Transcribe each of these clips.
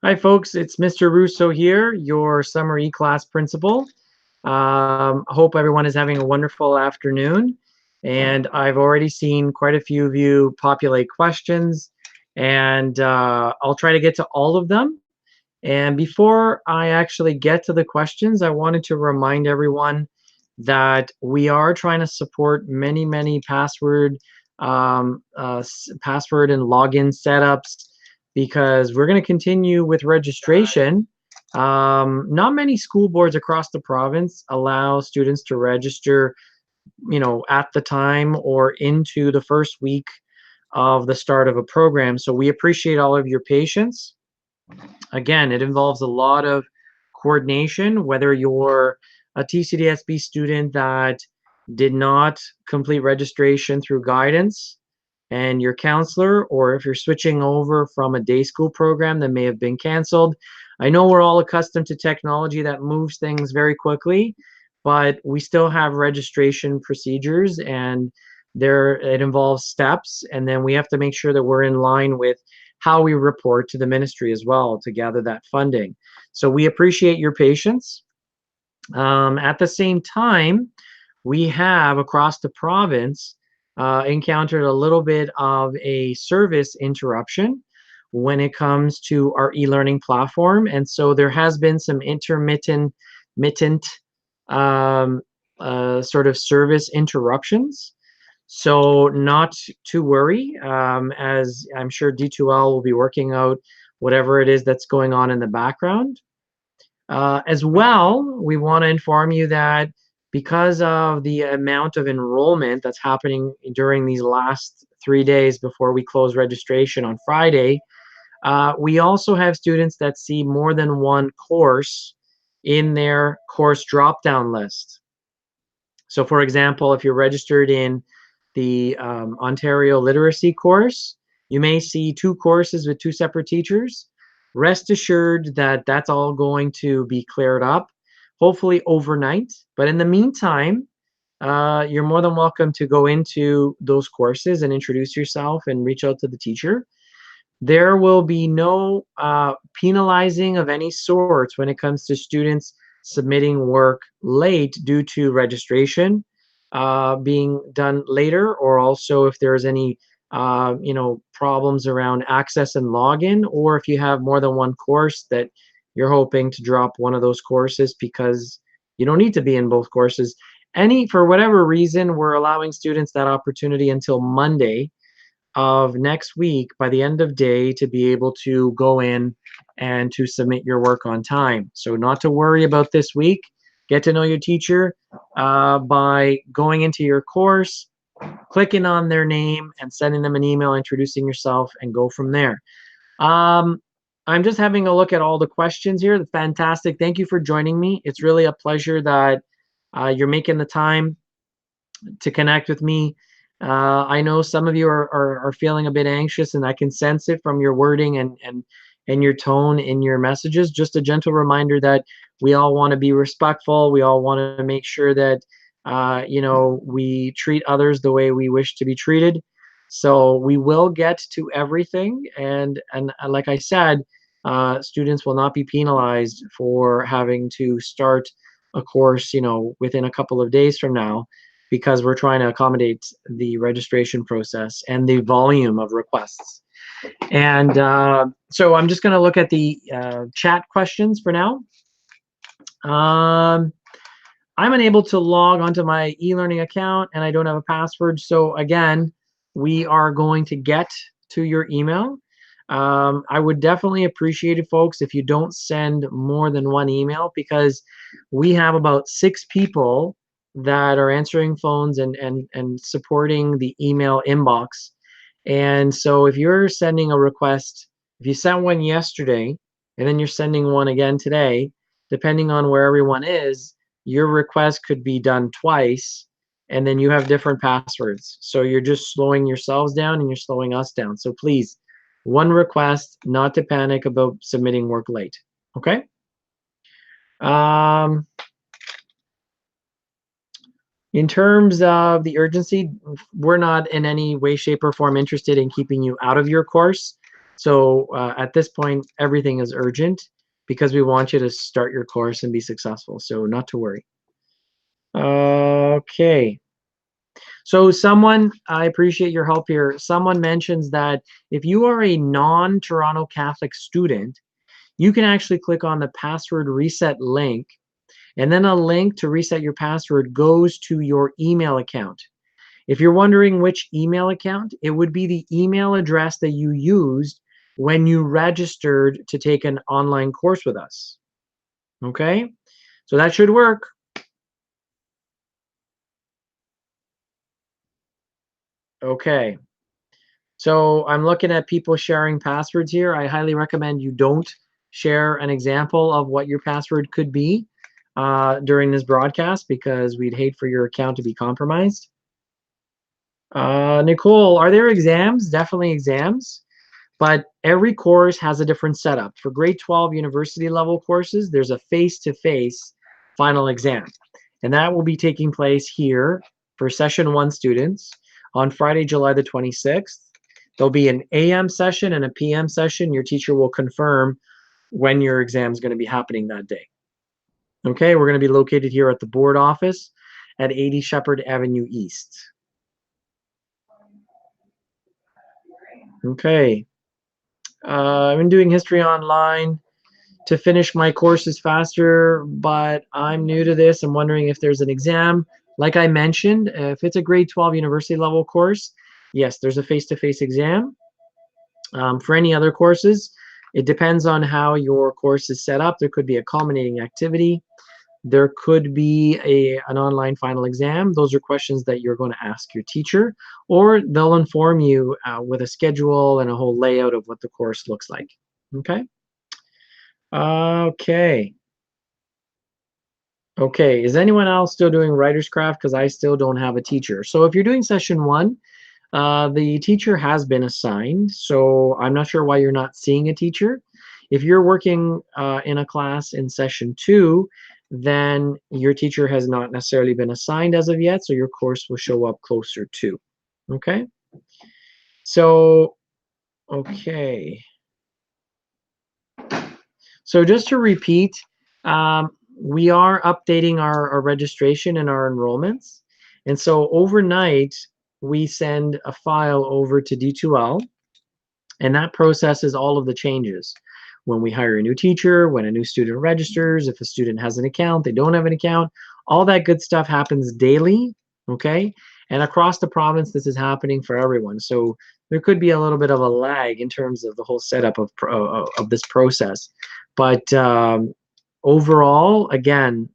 Hi, folks. It's Mr. Russo here, your summer eClass principal. Hope everyone is having a wonderful afternoon. And I've already seen quite a few of you populate questions, and I'll try to get to all of them. And before I actually get to the questions, I wanted to remind everyone that we are trying to support many password password and login setups because we're going to continue with registration. Not many school boards across the province allow students to register, at the time or into the first week of the start of a program. So we appreciate all of your patience. Again, it involves a lot of coordination, whether you're a TCDSB student that did not complete registration through guidance and your counselor, or if you're switching over from a day school program that may have been canceled. I know we're all accustomed to technology that moves things very quickly, but we still have registration procedures, and it involves steps, and then we have to make sure that we're in line with how we report to the ministry as well to gather that funding. So we appreciate your patience. At the same time, we have across the province encountered a little bit of a service interruption when it comes to our e-learning platform. And so there has been some intermittent sort of service interruptions. So not to worry, as I'm sure D2L will be working out whatever it is that's going on in the background. As well, we want to inform you that because of the amount of enrollment that's happening during these last 3 days before we close registration on Friday, we also have students that see more than one course in their course drop-down list. So for example, if you're registered in the Ontario Literacy course, you may see 2 courses with 2 separate teachers. Rest assured that that's all going to be cleared up, hopefully overnight. But in the meantime, you're more than welcome to go into those courses and introduce yourself and reach out to the teacher. There will be no penalizing of any sorts when it comes to students submitting work late due to registration being done later, or also if there's any problems around access and login, or if you have more than one course that you're hoping to drop one of those courses because you don't need to be in both courses. For whatever reason, we're allowing students that opportunity until Monday of next week by the end of day to be able to go in and to submit your work on time. So not to worry about this week. Get to know your teacher by going into your course, clicking on their name and sending them an email introducing yourself, and go from there. I'm just having a look at all the questions here. Fantastic. Thank you for joining me. It's really a pleasure that you're making the time to connect with me. I know some of you are feeling a bit anxious, and I can sense it from your wording and your tone in your messages. Just a gentle reminder that we all want to be respectful. We all want to make sure that we treat others the way we wish to be treated. So we will get to everything, and like I said, students will not be penalized for having to start a course, within a couple of days from now, because we're trying to accommodate the registration process and the volume of requests. And so I'm just going to look at the chat questions for now. I'm unable to log onto my e-learning account and I don't have a password. So again, we are going to get to your email. I would definitely appreciate it, folks, if you don't send more than one email, because we have about 6 people that are answering phones and supporting the email inbox. And so if you're sending a request, if you sent one yesterday and then you're sending one again today, depending on where everyone is, your request could be done twice, and then you have different passwords. So you're just slowing yourselves down and you're slowing us down. So please, one request, not to panic about submitting work late. Okay? In terms of the urgency, we're not in any way, shape, or form interested in keeping you out of your course. So at this point, everything is urgent because we want you to start your course and be successful. So not to worry. Okay. So someone, I appreciate your help here. Someone mentions that if you are a non-Toronto Catholic student, you can actually click on the password reset link, and then a link to reset your password goes to your email account. If you're wondering which email account, it would be the email address that you used when you registered to take an online course with us. Okay? So that should work. Okay. So I'm looking at people sharing passwords here. I highly recommend you don't share an example of what your password could be during this broadcast, because we'd hate for your account to be compromised. Nicole, are there exams? Definitely exams. But every course has a different setup. For grade 12 university level courses, there's a face-to-face final exam. And that will be taking place here for session 1 students on Friday, July the 26th. There'll be an AM session and a PM session. Your teacher will confirm when your exam is going to be happening that day. Okay, we're going to be located here at the board office at 80 Shepherd Avenue East. Okay. I've been doing history online to finish my courses faster, but I'm new to this. I'm wondering if there's an exam. Like I mentioned, if it's a grade 12 university level course, yes, there's a face-to-face exam. For any other courses, it depends on how your course is set up. There could be a culminating activity. There could be an online final exam. Those are questions that you're going to ask your teacher, or they'll inform you with a schedule and a whole layout of what the course looks like. Okay? Okay. Okay, is anyone else still doing writer's craft? Because I still don't have a teacher. So if you're doing session 1, the teacher has been assigned. So I'm not sure why you're not seeing a teacher. If you're working in a class in session 2, then your teacher has not necessarily been assigned as of yet. So your course will show up closer to. Okay. So, okay. So just to repeat, we are updating our registration and our enrollments. And so overnight, we send a file over to D2L, and that processes all of the changes. When we hire a new teacher, when a new student registers, if a student has an account, they don't have an account, all that good stuff happens daily, okay? And across the province, this is happening for everyone. So there could be a little bit of a lag in terms of the whole setup of this process. But overall, again,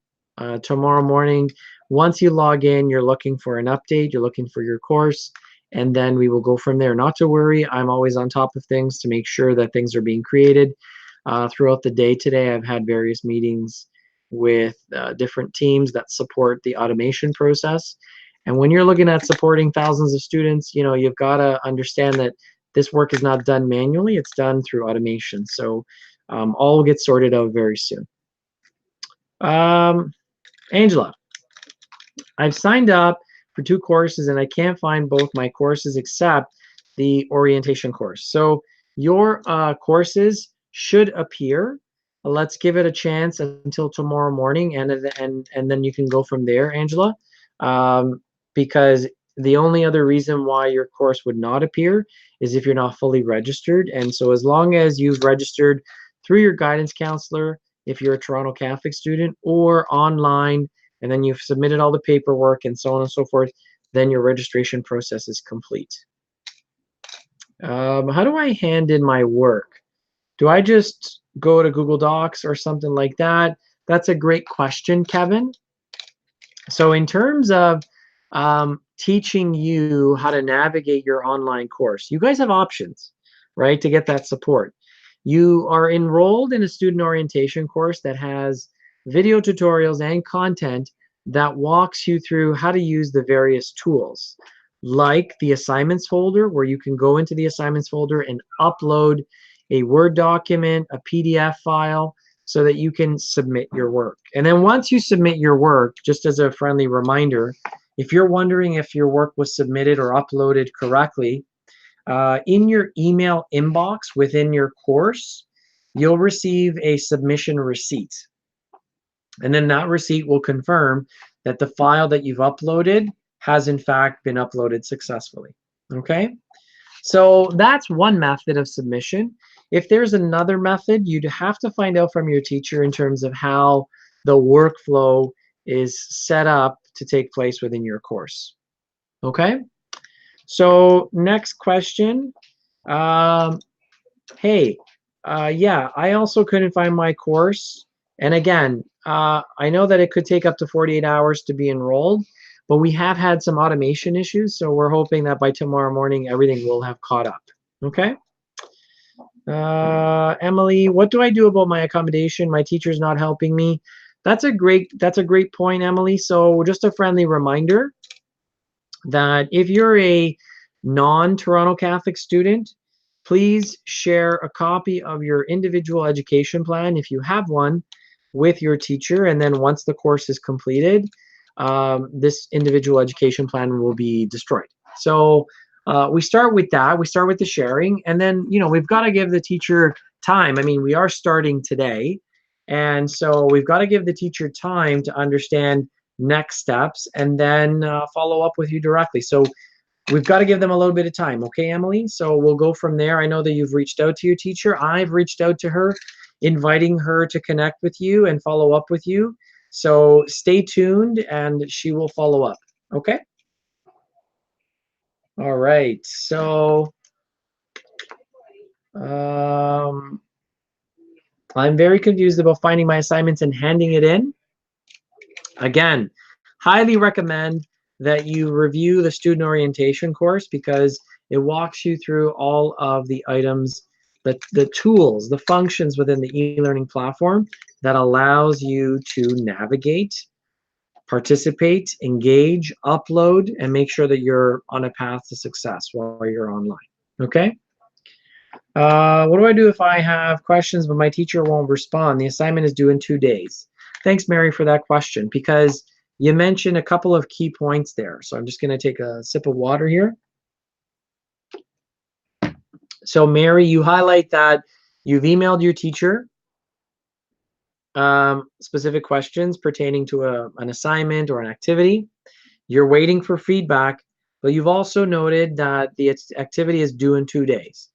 tomorrow morning, once you log in, you're looking for an update, you're looking for your course, and then we will go from there. Not to worry, I'm always on top of things to make sure that things are being created. Throughout the day today, I've had various meetings with different teams that support the automation process. And when you're looking at supporting thousands of students, you know, you've got to understand that this work is not done manually, it's done through automation. So all will get sorted out very soon. Angela, I've signed up for 2 courses and I can't find both my courses except the orientation course. So your courses should appear. Let's give it a chance until tomorrow morning, and then you can go from there, Angela. Because the only other reason why your course would not appear is if you're not fully registered. And so as long as you've registered through your guidance counselor, if you're a Toronto Catholic student, or online, and then you've submitted all the paperwork and so on and so forth, then your registration process is complete. How do I hand in my work? Do I just go to Google Docs or something like that? That's a great question, Kevin. So in terms of teaching you how to navigate your online course, you guys have options, right, to get that support. You are enrolled in a student orientation course that has video tutorials and content that walks you through how to use the various tools, like the assignments folder, where you can go into the assignments folder and upload a Word document, a PDF file, so that you can submit your work. And then once you submit your work, just as a friendly reminder, if you're wondering if your work was submitted or uploaded correctly, in your email inbox within your course, you'll receive a submission receipt. And then that receipt will confirm that the file that you've uploaded has in fact been uploaded successfully. Okay? So that's one method of submission. If there's another method, you'd have to find out from your teacher in terms of how the workflow is set up to take place within your course. Okay? So next question. Hey, yeah, I also couldn't find my course. And again, I know that it could take up to 48 hours to be enrolled, but we have had some automation issues, so we're hoping that by tomorrow morning, everything will have caught up. Okay? Emily, what do I do about my accommodation? My teacher's not helping me. That's a great point, Emily. So just a friendly reminder that if you're a non-Toronto Catholic student, please share a copy of your individual education plan, if you have one, with your teacher. And then once the course is completed, this individual education plan will be destroyed. So we start with that. We start with the sharing. And then, we've got to give the teacher time. I mean, we are starting today. And so we've got to give the teacher time to understand next steps and then follow up with you directly. So we've got to give them a little bit of time. Okay, Emily? So we'll go from there. I know that you've reached out to your teacher. I've reached out to her, inviting her to connect with you and follow up with you. So stay tuned and she will follow up. Okay? All right. So I'm very confused about finding my assignments and handing it in. Again, highly recommend that you review the student orientation course because it walks you through all of the items, the tools, the functions within the e-learning platform that allows you to navigate, participate, engage, upload, and make sure that you're on a path to success while you're online. Okay? What do I do if I have questions but my teacher won't respond? The assignment is due in 2 days. Thanks, Mary, for that question, because you mentioned a couple of key points there. So I'm just going to take a sip of water here. So Mary, you highlight that you've emailed your teacher specific questions pertaining to an assignment or an activity. You're waiting for feedback, but you've also noted that the activity is due in 2 days.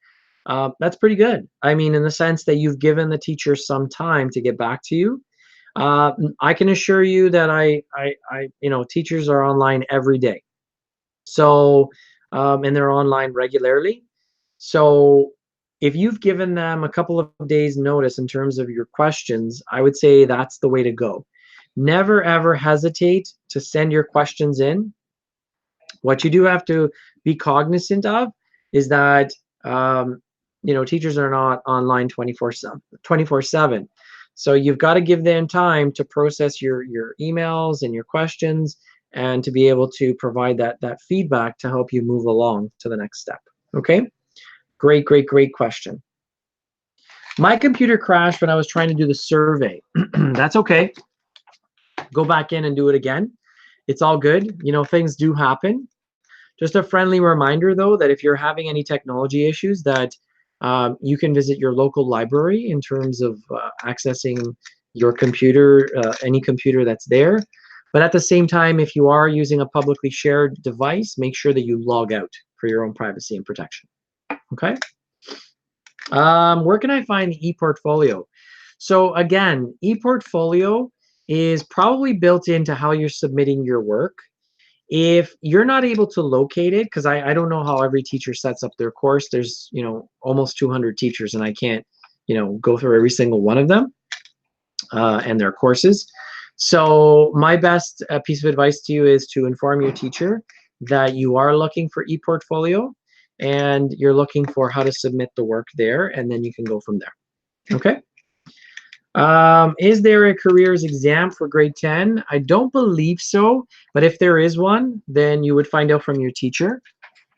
That's pretty good. I mean, in the sense that you've given the teacher some time to get back to you. I can assure you that teachers are online every day. So, and they're online regularly. So if you've given them a couple of days notice in terms of your questions, I would say that's the way to go. Never ever hesitate to send your questions in. What you do have to be cognizant of is that teachers are not online 24/7. So you've got to give them time to process your emails and your questions and to be able to provide that feedback to help you move along to the next step. Okay? Great question. My computer crashed when I was trying to do the survey. That's okay. Go back in and do it again. It's all good. Things do happen. Just a friendly reminder, though, that if you're having any technology issues, that you can visit your local library in terms of accessing your computer, any computer that's there. But at the same time, if you are using a publicly shared device, make sure that you log out for your own privacy and protection. Okay? Where can I find the ePortfolio? So again, ePortfolio is probably built into how you're submitting your work. If you're not able to locate it, because I don't know how every teacher sets up their course. There's almost 200 teachers, and I can't go through every single one of them and their courses. So my best piece of advice to you is to inform your teacher that you are looking for ePortfolio and you're looking for how to submit the work there, and then you can go from there. Okay. Is there a careers exam for grade 10? I don't believe so, but if there is one, then you would find out from your teacher,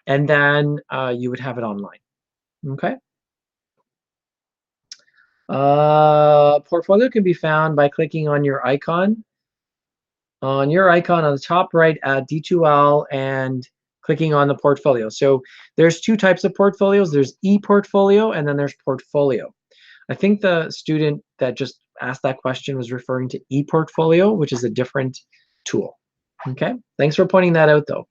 and then you would have it online. Okay. Portfolio can be found by clicking on your icon. On your icon on the top right at D2L and clicking on the portfolio. So there's two types of portfolios. There's ePortfolio and then there's portfolio. I think the student that just asked that question was referring to ePortfolio, which is a different tool. Okay, thanks for pointing that out though.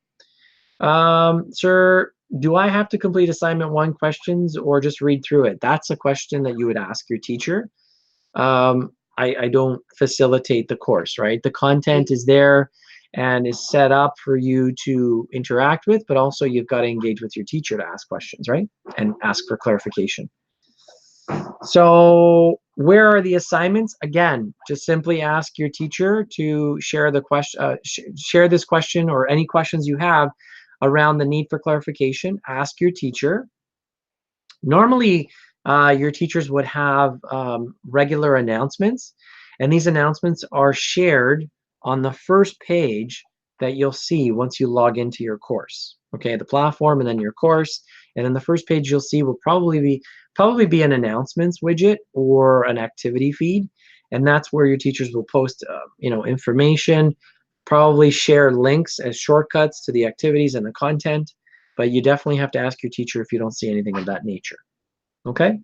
Sir, do I have to complete assignment 1 questions or just read through it? That's a question that you would ask your teacher. I don't facilitate the course, right? The content is there and is set up for you to interact with, but also you've got to engage with your teacher to ask questions, right? And ask for clarification. So where are the assignments? Again, just simply ask your teacher to share the question, share this question or any questions you have around the need for clarification. Ask your teacher. Normally, your teachers would have regular announcements, and these announcements are shared on the first page that you'll see once you log into your course. Okay, the platform and then your course, and then the first page you'll see will probably be an announcements widget or an activity feed, and that's where your teachers will post information, probably share links as shortcuts to the activities and the content, but you definitely have to ask your teacher if you don't see anything of that nature. Okay.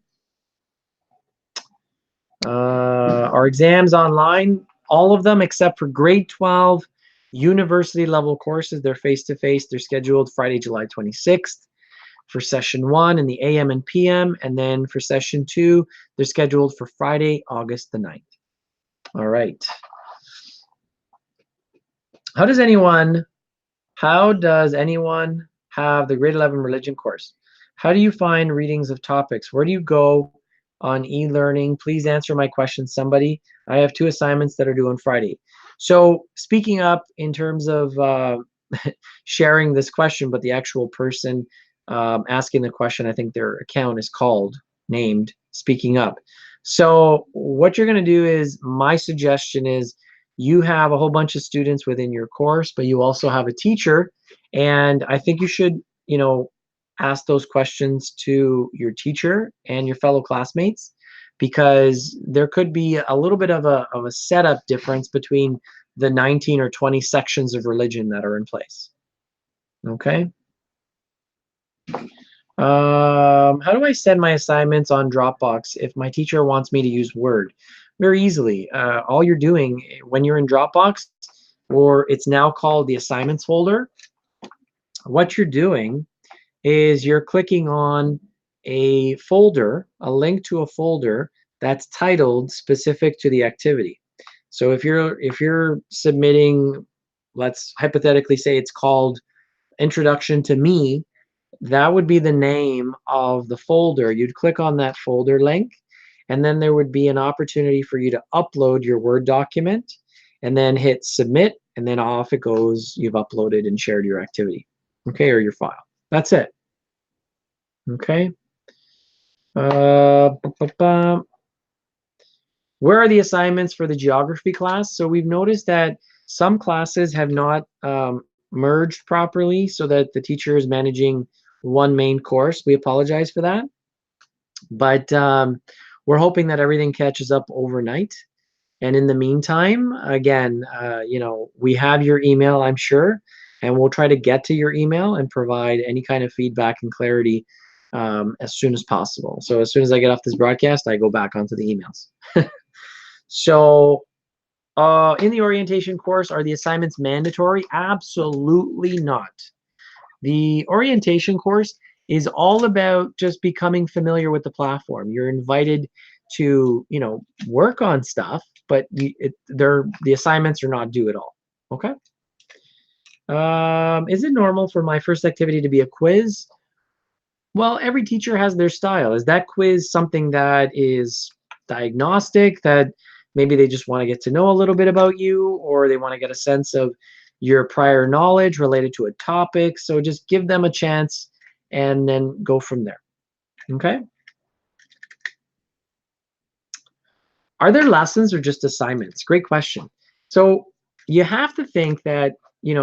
Our exams online, all of them except for grade 12 university level courses, they're face-to-face. They're scheduled Friday, July 26th for session 1 in the AM and PM, and then for session 2, they're scheduled for Friday, August the 9th. All right. How does anyone have the grade 11 religion course? How do you find readings of topics? Where do you go on e-learning? Please answer my question, somebody. I have 2 assignments that are due on Friday. So speaking up in terms of sharing this question, but the actual person asking the question, I think their account is named Speaking Up. So what you're going to do is, my suggestion is, you have a whole bunch of students within your course, but you also have a teacher, and I think you should, ask those questions to your teacher and your fellow classmates, because there could be a little bit of a setup difference between the 19 or 20 sections of religion that are in place. Okay. How do I send my assignments on Dropbox if my teacher wants me to use Word? Very easily. All you're doing when you're in Dropbox, or it's now called the assignments folder, what you're doing is you're clicking on a folder, a link to a folder that's titled specific to the activity. So if you're submitting, let's hypothetically say it's called Introduction to Me, that would be the name of the folder. You'd click on that folder link, and then there would be an opportunity for you to upload your Word document, and then hit submit, and then off it goes. You've uploaded and shared your activity, okay, or your file. That's it. Okay. Where are the assignments for the geography class? So we've noticed that some classes have not merged properly so that the teacher is managing one main course. We apologize for that. But we're hoping that everything catches up overnight. And in the meantime, again, we have your email, I'm sure, and we'll try to get to your email and provide any kind of feedback and clarity as soon as possible. So as soon as I get off this broadcast, I go back onto the emails. So in the orientation course, are the assignments mandatory? Absolutely not. The orientation course is all about just becoming familiar with the platform. You're invited to, work on stuff, but the assignments are not due at all. Okay. Is it normal for my first activity to be a quiz? Well, every teacher has their style. Is that quiz something that is diagnostic, that maybe they just want to get to know a little bit about you, or they want to get a sense of your prior knowledge related to a topic? So just give them a chance and then go from there. Okay. Are there lessons or just assignments? Great question. So you have to think that,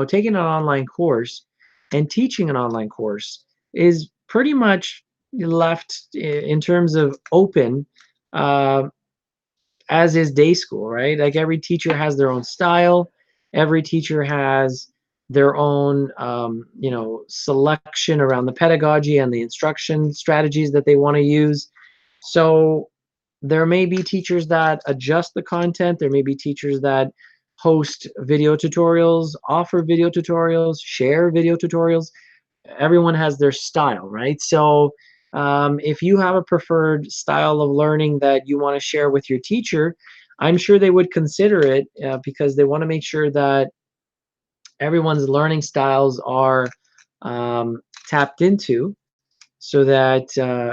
taking an online course and teaching an online course is pretty much left in terms of open, as is day school, right? Like every teacher has their own style. Every teacher has their own, selection around the pedagogy and the instruction strategies that they want to use. So there may be teachers that adjust the content. There may be teachers that host video tutorials, offer video tutorials, share video tutorials. Everyone has their style, right? So if you have a preferred style of learning that you want to share with your teacher, I'm sure they would consider it because they want to make sure that everyone's learning styles are tapped into, so that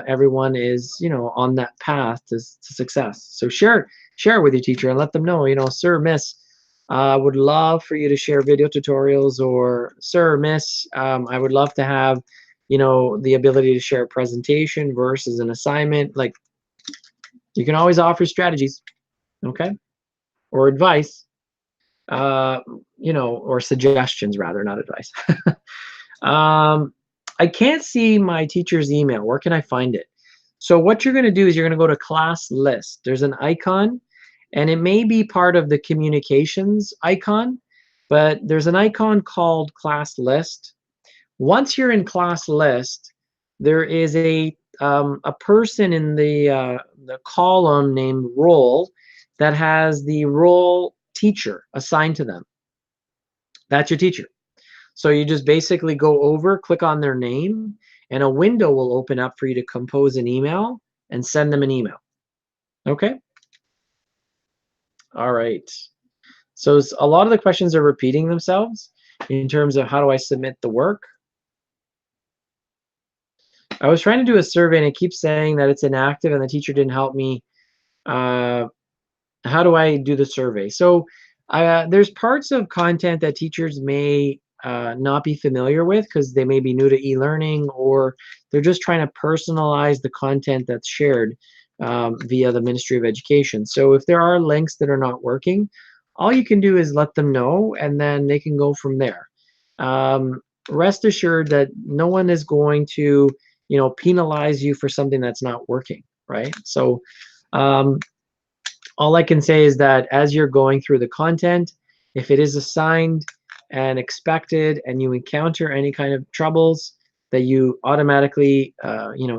everyone is, on that path to success. So share with your teacher and let them know, sir, miss, I would love for you to share video tutorials, or sir, miss, I would love to have, the ability to share a presentation versus an assignment. Like, you can always offer strategies, okay, or advice, or suggestions rather, not advice. I can't see my teacher's email. Where can I find it? So what you're going to do is you're going to go to class list. There's an icon, and it may be part of the communications icon, but there's an icon called class list. Once you're in class list, there is a person in the column named role that has the role teacher assigned to them. That's your teacher. So you just basically go over, click on their name, and a window will open up for you to compose an email and send them an email. Okay? All right. So a lot of the questions are repeating themselves in terms of how do I submit the work. I was trying to do a survey and it keeps saying that it's inactive and the teacher didn't help me. How do I do the survey? So there's parts of content that teachers may not be familiar with because they may be new to e-learning, or they're just trying to personalize the content that's shared via the Ministry of Education. So if there are links that are not working, all you can do is let them know, and then they can go from there. Rest assured that no one is going to, penalize you for something that's not working, right? So all I can say is that as you're going through the content, if it is assigned and expected and you encounter any kind of troubles, that you automatically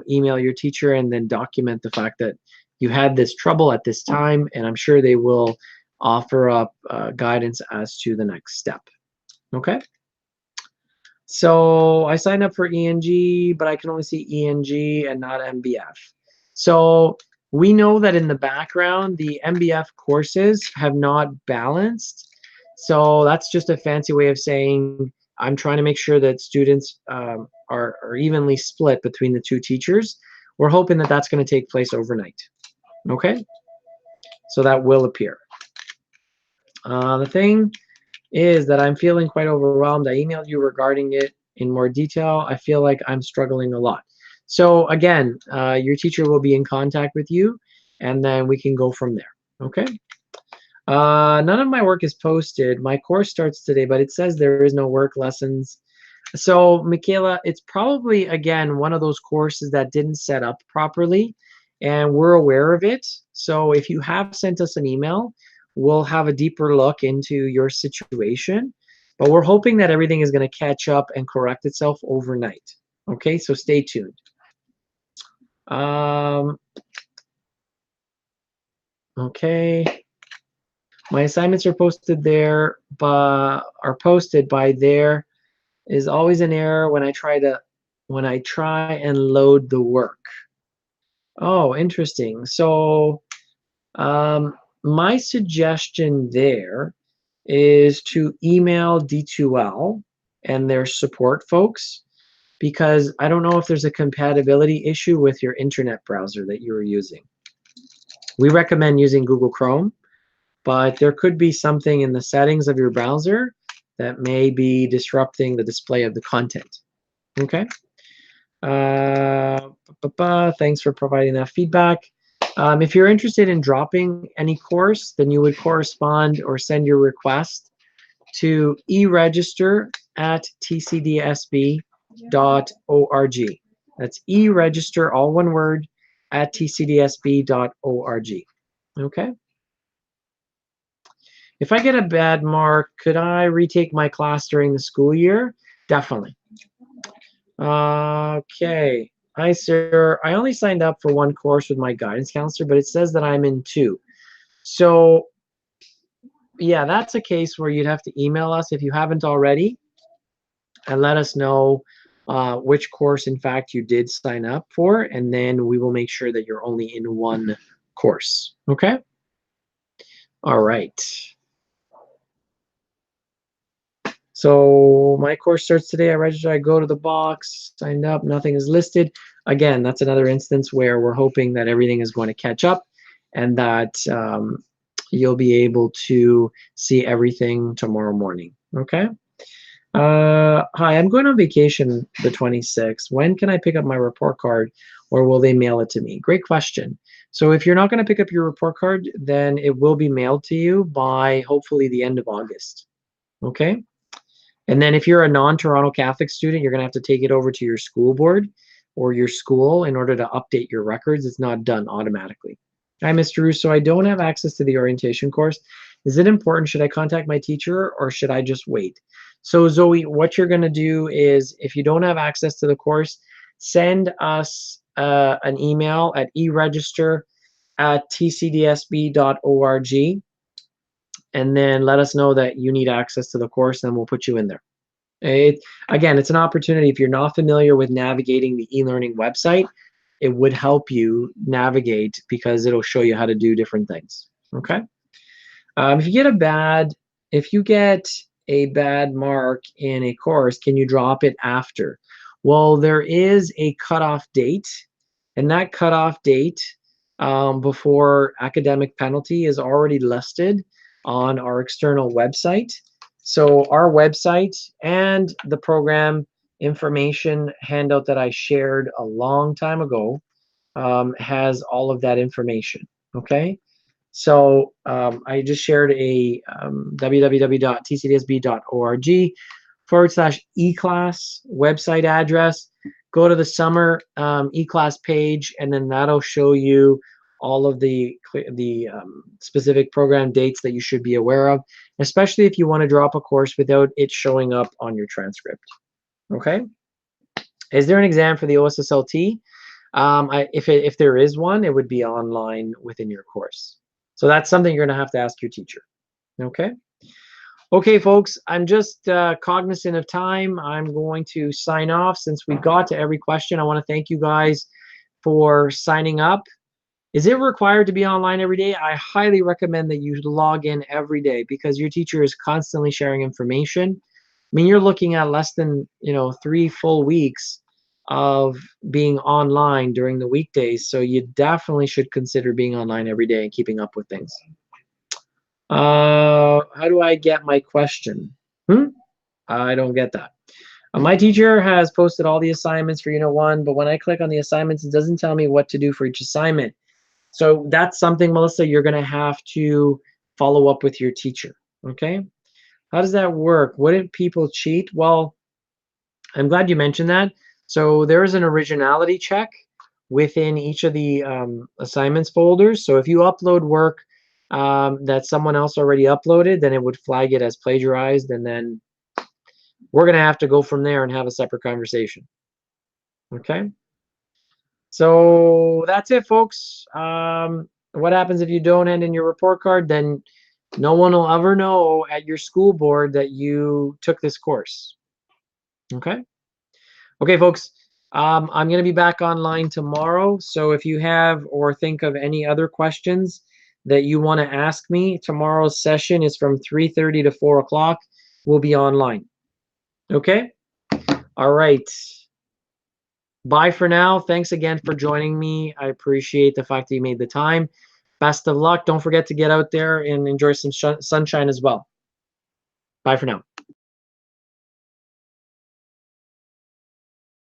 email your teacher and then document the fact that you had this trouble at this time, and I'm sure they will offer up guidance as to the next step. Okay? So I signed up for ENG, but I can only see ENG and not MBF. So we know that in the background, the MBF courses have not balanced. So that's just a fancy way of saying I'm trying to make sure that students are evenly split between the two teachers. We're hoping that that's going to take place overnight. Okay? So that will appear. The thing is that I'm feeling quite overwhelmed. I emailed you regarding it in more detail. I feel like I'm struggling a lot. So again, your teacher will be in contact with you, and then we can go from there. Okay? None of my work is posted. My course starts today, but it says there is no work lessons. So Michaela, it's probably, again, one of those courses that didn't set up properly, and we're aware of it. So if you have sent us an email, we'll have a deeper look into your situation, but we're hoping that everything is going to catch up and correct itself overnight. Okay, so stay tuned. Okay, my assignments are posted there, but are posted by there is always an error when I try and load the work. Oh, interesting. So my suggestion there is to email D2L and their support folks, because I don't know if there's a compatibility issue with your internet browser that you were using. We recommend using Google Chrome, but there could be something in the settings of your browser that may be disrupting the display of the content. Okay. Thanks for providing that feedback. If you're interested in dropping any course, then you would correspond or send your request to eregister@tcdsb.org. That's eregister, all one word, @tcdsb.org. Okay. If I get a bad mark, could I retake my class during the school year? Definitely. Okay. Hi, sir. I only signed up for one course with my guidance counselor, but it says that I'm in two. So, yeah, that's a case where you'd have to email us if you haven't already and let us know which course, in fact, you did sign up for, and then we will make sure that you're only in one course. Okay? All right. So my course starts today. I register, I go to the box, signed up, nothing is listed. Again, that's another instance where we're hoping that everything is going to catch up and that you'll be able to see everything tomorrow morning. Okay? Hi, I'm going on vacation the 26th. When can I pick up my report card, or will they mail it to me? Great question. So if you're not going to pick up your report card, then it will be mailed to you by hopefully the end of August. Okay? And then if you're a non-Toronto Catholic student, you're going to have to take it over to your school board or your school in order to update your records. It's not done automatically. Hi, Mr. Russo. I don't have access to the orientation course. Is it important? Should I contact my teacher or should I just wait? So Zoe, what you're going to do is if you don't have access to the course, send us an email at eregister@tcdsb.org and then let us know that you need access to the course and we'll put you in there. Again, it's an opportunity. If you're not familiar with navigating the e-learning website, it would help you navigate because it'll show you how to do different things. Okay. If you get a bad mark in a course, can you drop it after? Well, there is a cutoff date, and that cutoff date before academic penalty is already listed on our external website. So our website and the program information handout that I shared a long time ago has all of that information. Okay. So I just shared a www.tcdsb.org/eClass website address. Go to the summer eClass page, and then that'll show you all of the specific program dates that you should be aware of, especially if you want to drop a course without it showing up on your transcript. Okay. Is there an exam for the OSS LT? If there is one, it would be online within your course. So that's something you're going to have to ask your teacher. Okay. Okay, folks, I'm just cognizant of time. I'm going to sign off since we got to every question. I want to thank you guys for signing up. Is it required to be online every day? I highly recommend that you log in every day because your teacher is constantly sharing information. I mean, you're looking at less than 3 full weeks of being online during the weekdays. So you definitely should consider being online every day and keeping up with things. How do I get my question? I don't get that. My teacher has posted all the assignments for Unit 1, but when I click on the assignments, it doesn't tell me what to do for each assignment. So that's something, Melissa, you're going to have to follow up with your teacher. Okay? How does that work? Wouldn't people cheat? Well, I'm glad you mentioned that. So there is an originality check within each of the assignments folders. So if you upload work that someone else already uploaded, then it would flag it as plagiarized, and then we're going to have to go from there and have a separate conversation. Okay? So that's it, folks. What happens if you don't end in your report card? Then no one will ever know at your school board that you took this course. Okay? Okay, folks. I'm going to be back online tomorrow. So if you have or think of any other questions that you want to ask me, tomorrow's session is from 3:30 to 4 o'clock. We'll be online. Okay? All right. Bye for now. Thanks again for joining me. I appreciate the fact that you made the time. Best of luck. Don't forget to get out there and enjoy some sunshine as well. Bye for now.